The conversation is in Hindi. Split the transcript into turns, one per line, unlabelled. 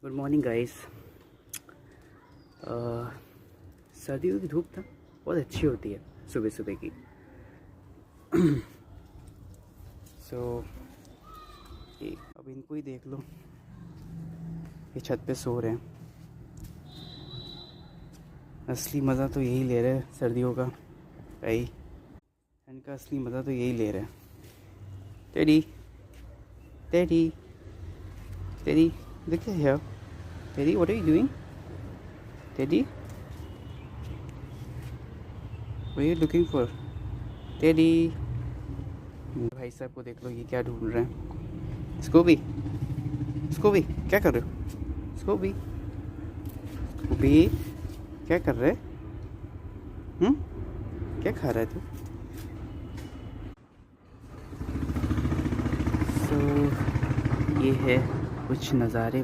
Good morning guys. सर्दियों की धूप था बहुत अच्छी होती है सुबह सुबह की। अब इनको ही देख लो, ये छत पे सो रहे हैं। असली मज़ा तो यही ले रहे हैं सर्दियों का भाई, इनका असली मज़ा तो यही ले रहे हैं। टेडी टेडी टेडी, देखिए here. Teddy, what are you doing? Teddy, what are you looking for? Teddy, भाई साहब को देख लो, ये क्या ढूंढ रहे हैं। स्कूबी, स्कूबी क्या कर रहे हो? स्कूबी, स्कूबी क्या कर रहे? क्या खा रहा है तू? ये है कुछ नज़ारे